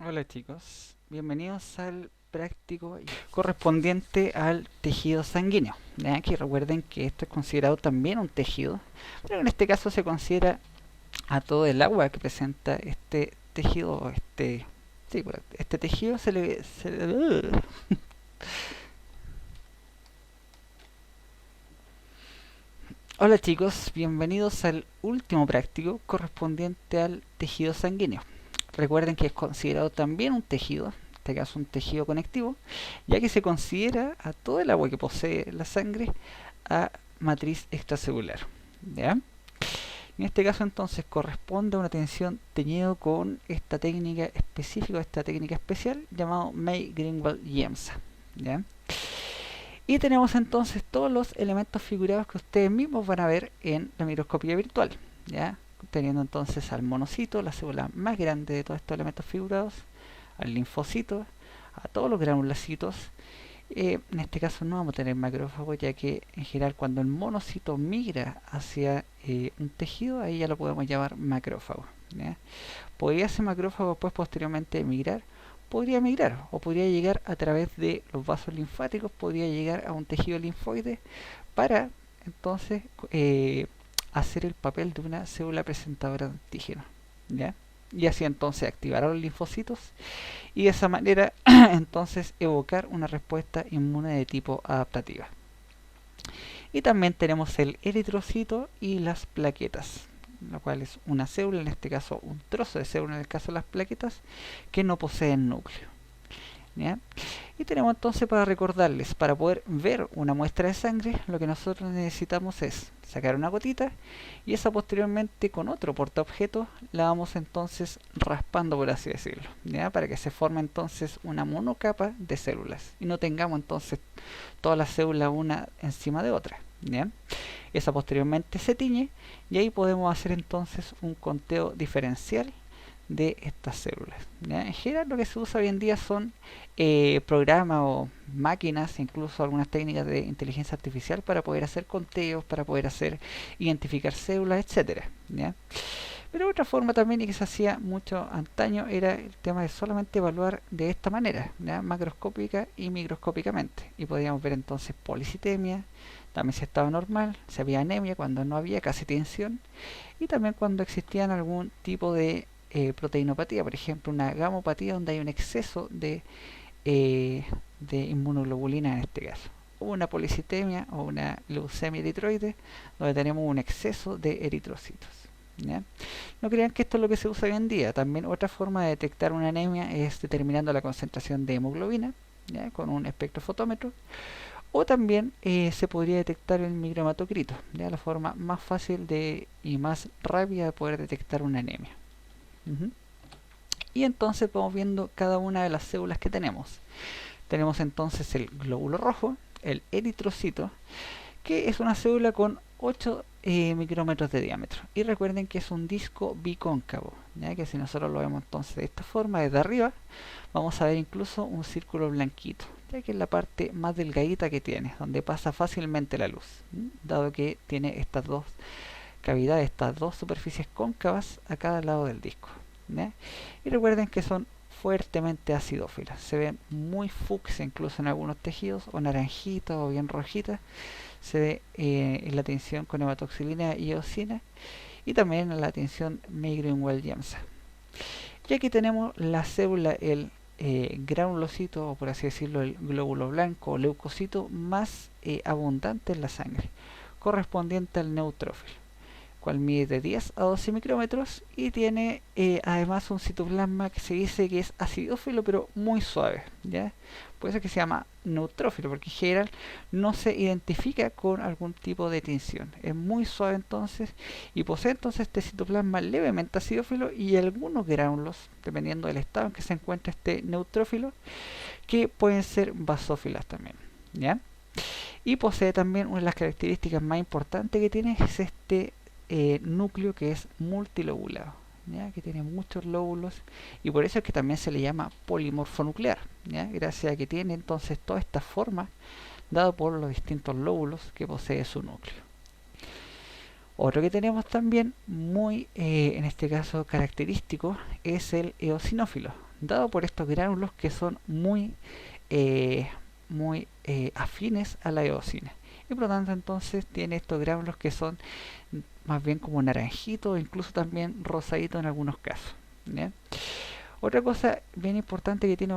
Hola chicos, bienvenidos al práctico correspondiente al tejido sanguíneo. ¿Ya? Que recuerden que esto es considerado también un tejido, pero en este caso se considera a todo el agua que presenta este tejido, sí, este tejido Hola chicos, bienvenidos al último práctico correspondiente al tejido sanguíneo. Recuerden que es considerado también un tejido, en este caso un tejido conectivo, ya que se considera a todo el agua que posee la sangre a matriz extracelular. ¿Ya? En este caso entonces corresponde a una tensión teñido con esta técnica específica, esta técnica especial llamado May-Greenwald-Giemsa. ¿Ya? Y tenemos entonces todos los elementos figurados que ustedes mismos van a ver en la microscopía virtual, ¿ya? Teniendo entonces al monocito, la célula más grande de todos estos elementos figurados, al linfocito, a todos los granulocitos. En este caso no vamos a tener macrófagos, ya que en general cuando el monocito migra hacia un tejido, ahí ya lo podemos llamar macrófago, ¿ya? ¿Podría ese macrófago pues posteriormente migrar? Podría migrar o podría llegar a través de los vasos linfáticos, podría llegar a un tejido linfoide para entonces hacer el papel de una célula presentadora de antígeno, ¿ya? Y así entonces activar a los linfocitos y de esa manera entonces evocar una respuesta inmune de tipo adaptativa. Y también tenemos el eritrocito y las plaquetas, lo cual es una célula, en este caso un trozo de célula en el caso de las plaquetas, que no poseen núcleo. ¿Ya? Y tenemos entonces para recordarles, para poder ver una muestra de sangre, lo que nosotros necesitamos es sacar una gotita y esa posteriormente con otro portaobjeto la vamos entonces raspando, por así decirlo, ¿ya? Para que se forme entonces una monocapa de células y no tengamos entonces todas las células una encima de otra, ¿ya? Esa posteriormente se tiñe y ahí podemos hacer entonces un conteo diferencial de estas células, ¿ya? En general lo que se usa hoy en día son programas o máquinas, incluso algunas técnicas de inteligencia artificial para poder hacer conteos, para poder hacer identificar células, etcétera, ¿ya? Pero otra forma también y que se hacía mucho antaño era el tema de solamente evaluar de esta manera, ¿ya? Macroscópica y microscópicamente. Y podíamos ver entonces policitemia, también si estaba normal, si había anemia, cuando no había casi tensión, y también cuando existían algún tipo de proteinopatía, por ejemplo una gamopatía donde hay un exceso eh, de inmunoglobulina en este caso, o una policitemia o una leucemia eritroide donde tenemos un exceso de eritrocitos, ¿ya? No crean que esto es lo que se usa hoy en día. También otra forma de detectar una anemia es determinando la concentración de hemoglobina, ¿ya? Con un espectrofotómetro. O también se podría detectar el micromatocrito, ¿ya? La forma más fácil y más rápida de poder detectar una anemia. Uh-huh. Y entonces vamos viendo cada una de las células que tenemos. Tenemos entonces el glóbulo rojo, el eritrocito, que es una célula con 8 micrómetros de diámetro. Y recuerden que es un disco bicóncavo, ¿ya? Que si nosotros lo vemos entonces de esta forma, desde arriba, vamos a ver incluso un círculo blanquito, ya que es la parte más delgadita que tiene, donde pasa fácilmente la luz, dado que tiene estas dos cavidades, estas dos superficies cóncavas a cada lado del disco, ¿ya? Y recuerden que son fuertemente acidófilas, se ven muy fucsia incluso en algunos tejidos, o naranjitas o bien rojitas, se ve en la tinción con hematoxilina y eosina, y también en la tinción May-Greenwald-Giemsa. Y aquí tenemos la célula, el granulocito, o por así decirlo, el glóbulo blanco o leucocito más abundante en la sangre, correspondiente al neutrófilo, cual mide de 10 a 12 micrómetros y tiene además un citoplasma que se dice que es acidófilo pero muy suave, ¿ya? Por eso es que se llama neutrófilo, porque en general no se identifica con algún tipo de tinción, es muy suave entonces y posee entonces este citoplasma levemente acidófilo y algunos gránulos, dependiendo del estado en que se encuentra este neutrófilo, que pueden ser basófilas también, ¿ya? Y posee también una de las características más importantes que tiene es este núcleo que es multilobulado, ¿ya? Que tiene muchos lóbulos y por eso es que también se le llama polimorfonuclear, ¿ya? Gracias a que tiene entonces toda esta forma dada por los distintos lóbulos que posee su núcleo. Otro que tenemos también muy, en este caso, característico es el eosinófilo, dado por estos gránulos que son muy afines a la eosina. Y por lo tanto entonces tiene estos gránulos que son más bien como naranjitos, incluso también rosaditos en algunos casos. ¿Ya? Otra cosa bien importante que tiene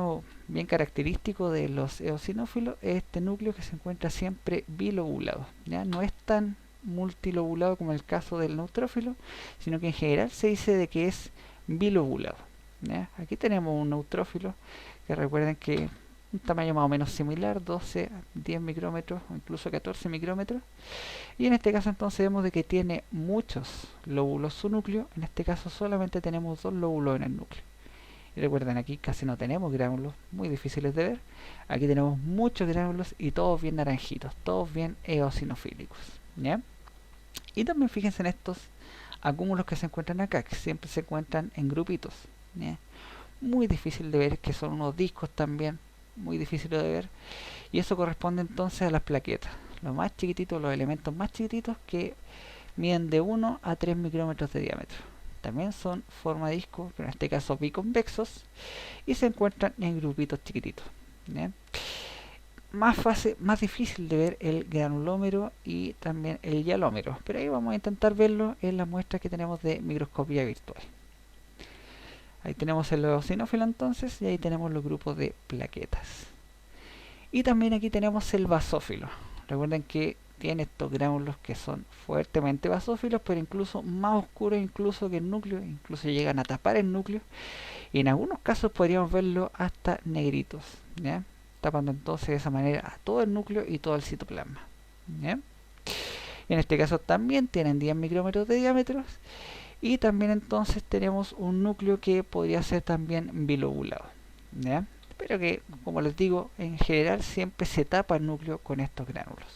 bien característico de los eosinófilos es este núcleo que se encuentra siempre bilobulado. ¿Ya? No es tan multilobulado como el caso del neutrófilo, sino que en general se dice de que es bilobulado. ¿Ya? Aquí tenemos un neutrófilo que recuerden que un tamaño más o menos similar, 12 a 10 micrómetros o incluso 14 micrómetros. Y en este caso entonces vemos de que tiene muchos lóbulos su núcleo. En este caso solamente tenemos dos lóbulos en el núcleo. Y recuerden, aquí casi no tenemos gránulos, muy difíciles de ver. Aquí tenemos muchos gránulos y todos bien naranjitos, todos bien eosinofílicos. ¿Ya? Y también fíjense en estos acúmulos que se encuentran acá, que siempre se encuentran en grupitos. ¿Ya? Muy difícil de ver, que son unos discos también, muy difíciles de ver. Y eso corresponde entonces a las plaquetas. Los más chiquititos, los elementos más chiquititos que miden de 1 a 3 micrómetros de diámetro. También son forma de disco, pero en este caso biconvexos, y se encuentran en grupitos chiquititos. ¿Bien? Más difícil de ver el granulómero y también el hialómero, pero ahí vamos a intentar verlo en las muestras que tenemos de microscopía virtual. Ahí tenemos el eosinófilo entonces, y ahí tenemos los grupos de plaquetas. Y también aquí tenemos el basófilo. Recuerden que tiene estos gránulos que son fuertemente basófilos, pero incluso más oscuros incluso que el núcleo, incluso llegan a tapar el núcleo, y en algunos casos podríamos verlo hasta negritos, ¿ya? Tapando entonces de esa manera a todo el núcleo y todo el citoplasma, ¿ya? En este caso también tienen 10 micrómetros de diámetro, y también entonces tenemos un núcleo que podría ser también bilobulado, ¿ya? Pero que, como les digo, en general siempre se tapa el núcleo con estos gránulos.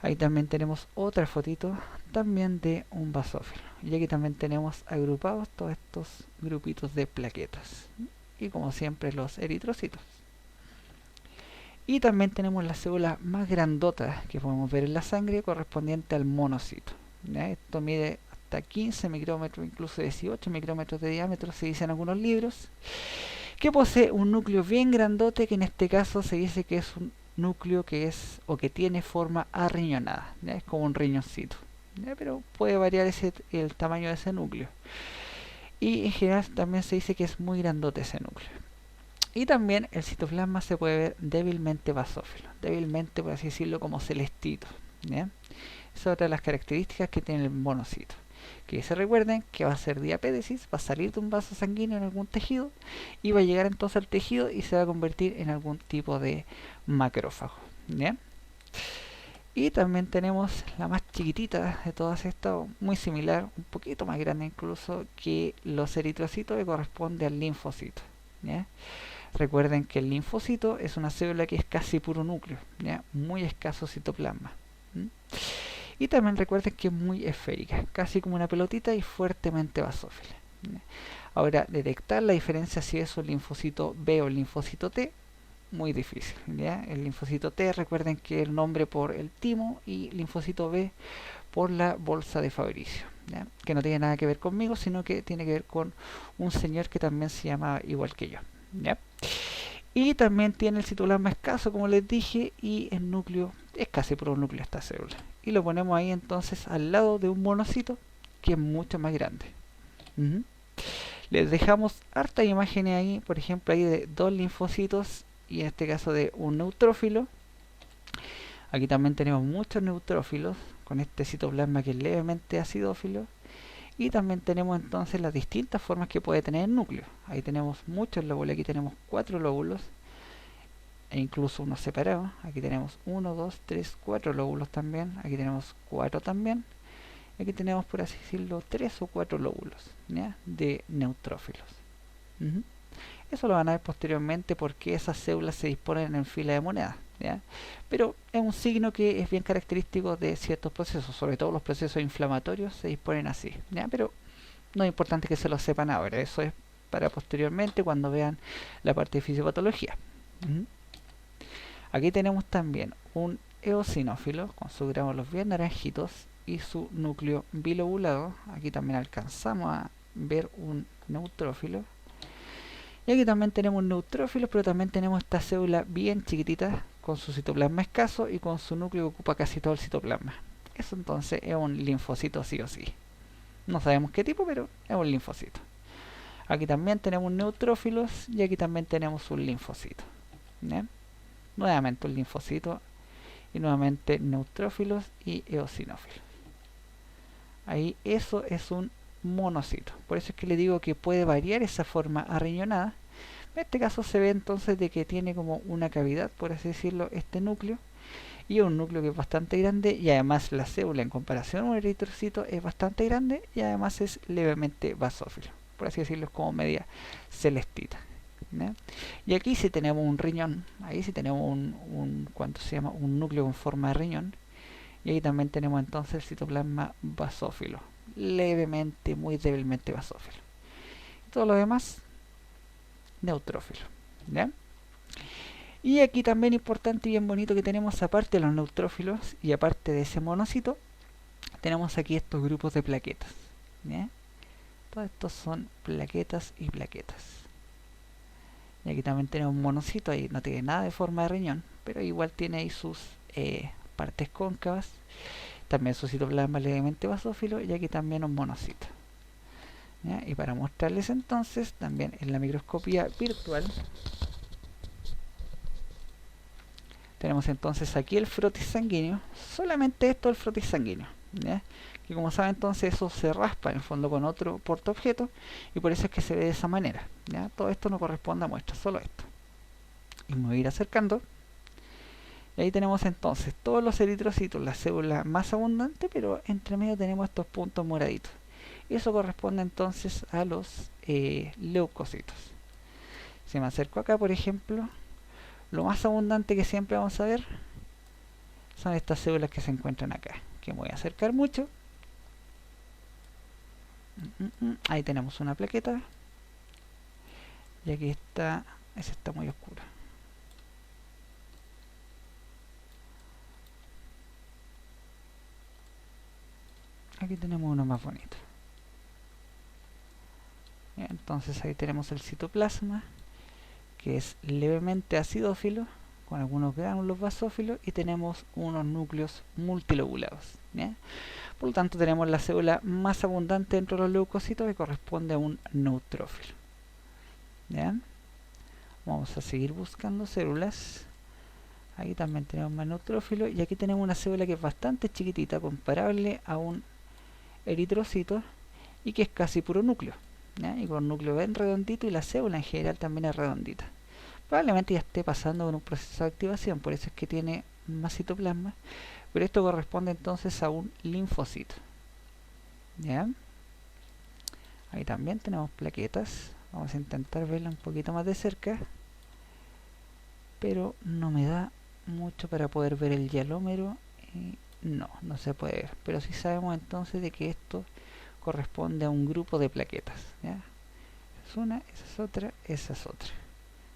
Ahí también tenemos otra fotito también de un basófilo. Y aquí también tenemos agrupados todos estos grupitos de plaquetas. Y como siempre los eritrocitos. Y también tenemos la célula más grandota que podemos ver en la sangre, correspondiente al monocito. ¿Ya? Esto mide hasta 15 micrómetros, incluso 18 micrómetros de diámetro, se dice en algunos libros, que posee un núcleo bien grandote, que en este caso se dice que es un núcleo que es o que tiene forma arriñonada, ¿ya? Es como un riñoncito, ¿ya? Pero puede variar el tamaño de ese núcleo, y en general también se dice que es muy grandote ese núcleo. Y también el citoplasma se puede ver débilmente basófilo, débilmente, por así decirlo, como celestito, ¿ya? Esa es otra de las características que tiene el monocito, que se recuerden que va a ser diapédesis, va a salir de un vaso sanguíneo en algún tejido y va a llegar entonces al tejido y se va a convertir en algún tipo de macrófago, ¿ya? Y también tenemos la más chiquitita de todas estas, muy similar, un poquito más grande incluso que los eritrocitos, que corresponde al linfocito, ¿ya? Recuerden que el linfocito es una célula que es casi puro núcleo, ¿ya? Muy escaso citoplasma. ¿Mm? Y también recuerden que es muy esférica, casi como una pelotita y fuertemente basófila. ¿Ya? Ahora, detectar la diferencia si es un linfocito B o el linfocito T, muy difícil. ¿Ya? El linfocito T, recuerden que es el nombre por el timo, y linfocito B por la bolsa de Fabricio, ¿ya? Que no tiene nada que ver conmigo, sino que tiene que ver con un señor que también se llama igual que yo, ¿ya? Y también tiene el citoplasma escaso, como les dije, y el núcleo es casi puro núcleo esta célula. Y lo ponemos ahí entonces al lado de un monocito que es mucho más grande. Les dejamos hartas imágenes ahí, por ejemplo, ahí de dos linfocitos y en este caso de un neutrófilo. Aquí también tenemos muchos neutrófilos con este citoplasma que es levemente acidófilo. Y también tenemos entonces las distintas formas que puede tener el núcleo. Ahí tenemos muchos lóbulos, aquí tenemos 4 lóbulos e incluso unos separados. Aquí tenemos 1, 2, 3, 4 lóbulos también. Aquí tenemos 4 también. Aquí tenemos, por así decirlo, 3 o 4 lóbulos, ¿ya? De neutrófilos. Eso lo van a ver posteriormente porque esas células se disponen en fila de monedas, ¿ya? Pero es un signo que es bien característico de ciertos procesos, sobre todo los procesos inflamatorios se disponen así, ¿ya? Pero no es importante que se lo sepan ahora, eso es para posteriormente cuando vean la parte de fisiopatología. Aquí tenemos también un eosinófilo con sus gránulos bien naranjitos y su núcleo bilobulado. Aquí también alcanzamos a ver un neutrófilo. Y aquí también tenemos neutrófilos, pero también tenemos esta célula bien chiquitita con su citoplasma escaso y con su núcleo que ocupa casi todo el citoplasma. Eso entonces es un linfocito sí o sí. No sabemos qué tipo, pero es un linfocito. Aquí también tenemos neutrófilos y aquí también tenemos un linfocito. ¿Bien? Nuevamente un linfocito y nuevamente neutrófilos y eosinófilos. Ahí eso es un monocito. Por eso es que le digo que puede variar esa forma arriñonada. En este caso se ve entonces de que tiene como una cavidad, por así decirlo, este núcleo. Y un núcleo que es bastante grande y además la célula en comparación a un eritrocito es bastante grande y además es levemente basófilo. Por así decirlo, es como media celestita. ¿Ya? Y aquí sí tenemos un riñón, ahí sí tenemos ¿cuánto se llama? Un núcleo en forma de riñón. Y ahí también tenemos entonces el citoplasma basófilo, levemente, muy débilmente basófilo. Y todo lo demás, neutrófilo. ¿Ya? Y aquí también importante y bien bonito que tenemos, aparte de los neutrófilos y aparte de ese monocito, tenemos aquí estos grupos de plaquetas. ¿Ya? Todos estos son plaquetas y plaquetas. Y aquí también tenemos un monocito, ahí no tiene nada de forma de riñón, pero igual tiene ahí sus partes cóncavas. También su citoplasma levemente basófilo y aquí también un monocito. ¿Ya? Y para mostrarles entonces, también en la microscopía virtual, tenemos entonces aquí el frotis sanguíneo, solamente esto el frotis sanguíneo. ¿Ya? Que como saben entonces eso se raspa en el fondo con otro portaobjeto y por eso es que se ve de esa manera. ¿Ya? Todo esto no corresponde a muestra, solo esto. Y me voy a ir acercando. Y ahí tenemos entonces todos los eritrocitos, la célula más abundante, pero entre medio tenemos estos puntos moraditos. Y eso corresponde entonces a los leucocitos. Si me acerco acá, por ejemplo, lo más abundante que siempre vamos a ver son estas células que se encuentran acá. Que me voy a acercar mucho. Ahí tenemos una plaqueta. Y aquí está, esa está muy oscura. Aquí tenemos uno más bonito. Entonces ahí tenemos el citoplasma, que es levemente acidófilo, con algunos gránulos basófilos, y tenemos unos núcleos multilobulados. ¿Ya? Por lo tanto tenemos la célula más abundante dentro de los leucocitos, que corresponde a un neutrófilo. ¿Ya? Vamos a seguir buscando células. Aquí también tenemos más neutrófilos, y aquí tenemos una célula que es bastante chiquitita, comparable a un eritrocito, y que es casi puro núcleo. ¿Ya? Y con núcleo bien redondito, y la célula en general también es redondita. Probablemente ya esté pasando con un proceso de activación, por eso es que tiene más citoplasma, pero esto corresponde entonces a un linfocito. ¿Ya? Ahí también tenemos plaquetas. Vamos a intentar verla un poquito más de cerca, pero no me da mucho para poder ver el hialómero. No se puede ver, pero sí sabemos entonces de que esto corresponde a un grupo de plaquetas. ¿Ya? Esa es una, esa es otra, esa es otra.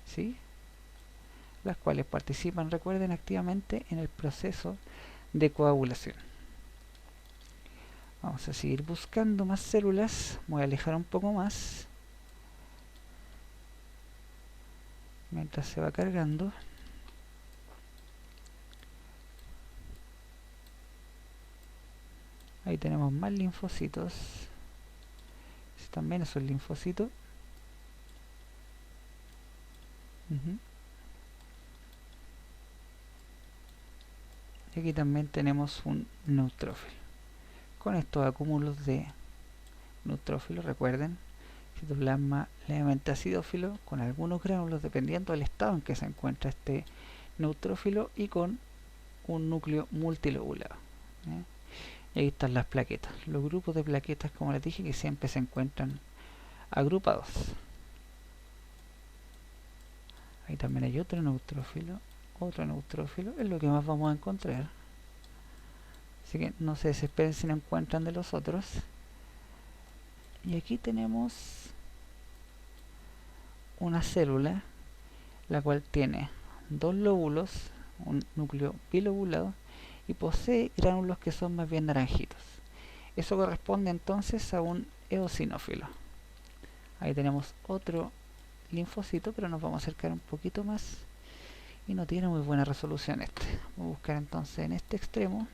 ¿Sí? Las cuales participan, recuerden, activamente en el proceso de coagulación. Vamos a seguir buscando más células. Voy a alejar un poco más mientras se va cargando. Ahí tenemos más linfocitos. Este también es un linfocito. Y aquí también tenemos un neutrófilo. Con estos acúmulos de neutrófilos, recuerden, citoplasma levemente acidófilo, con algunos gránulos dependiendo del estado en que se encuentra este neutrófilo y con un núcleo multilobulado. ¿Eh? Y ahí están las plaquetas, los grupos de plaquetas, como les dije, que siempre se encuentran agrupados. Ahí también hay otro neutrófilo, es lo que más vamos a encontrar. Así que no se desesperen si no encuentran de los otros. Y aquí tenemos una célula, la cual tiene dos lóbulos, un núcleo bilobulado, y posee gránulos que son más bien naranjitos. Eso corresponde entonces a un eosinófilo. Ahí tenemos otro linfocito, pero nos vamos a acercar un poquito más y no tiene muy buena resolución este. Vamos a buscar entonces en este extremo.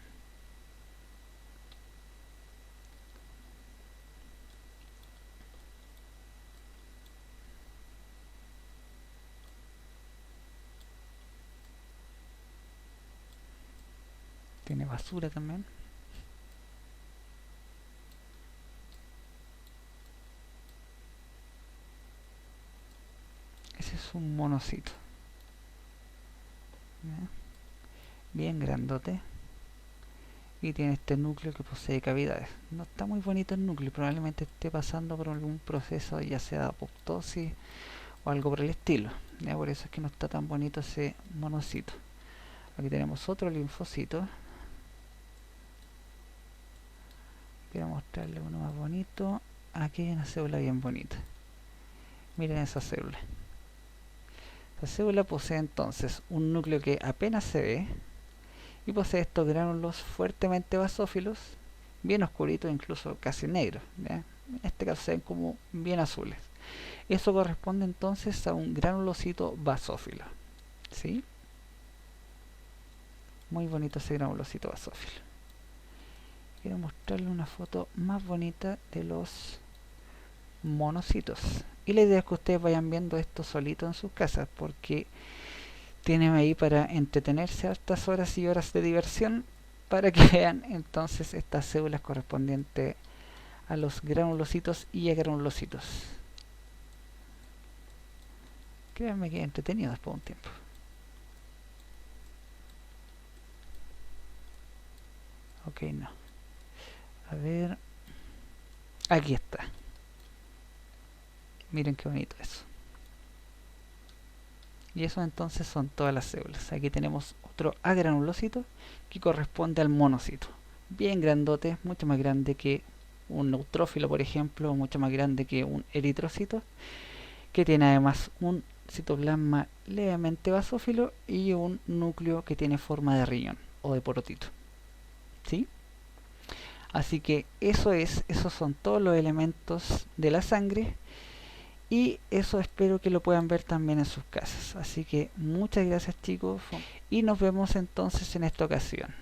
Tiene basura también. Ese es un monocito. ¿Ya? Bien grandote. Y tiene este núcleo que posee cavidades. No está muy bonito el núcleo, probablemente esté pasando por algún proceso ya sea de apoptosis o algo por el estilo. ¿Ya? Por eso es que no está tan bonito ese monocito. Aquí tenemos otro linfocito. Quiero mostrarle uno más bonito. Aquí hay una célula bien bonita. Miren esa célula. La célula posee entonces un núcleo que apenas se ve y posee estos gránulos fuertemente basófilos, bien oscuritos, incluso casi negros, ¿ya? En este caso se ven como bien azules. Eso corresponde entonces a un granulocito basófilo, ¿sí? Muy bonito ese granulocito basófilo. Quiero mostrarle una foto más bonita de los monocitos. Y la idea es que ustedes vayan viendo esto solito en sus casas, porque tienen ahí para entretenerse hartas horas y horas de diversión, para que vean entonces estas células correspondientes a los granulocitos y agranulocitos. Créanme que es entretenido después de un tiempo. Ok, no. A ver. Aquí está. Miren qué bonito eso. Y eso entonces son todas las células. Aquí tenemos otro agranulocito que corresponde al monocito. Bien grandote, mucho más grande que un neutrófilo, por ejemplo, mucho más grande que un eritrocito, que tiene además un citoplasma levemente basófilo y un núcleo que tiene forma de riñón o de porotito. ¿Sí? Así que esos son todos los elementos de la sangre. Y eso espero que lo puedan ver también en sus casas. Así que muchas gracias, chicos, y nos vemos entonces en esta ocasión.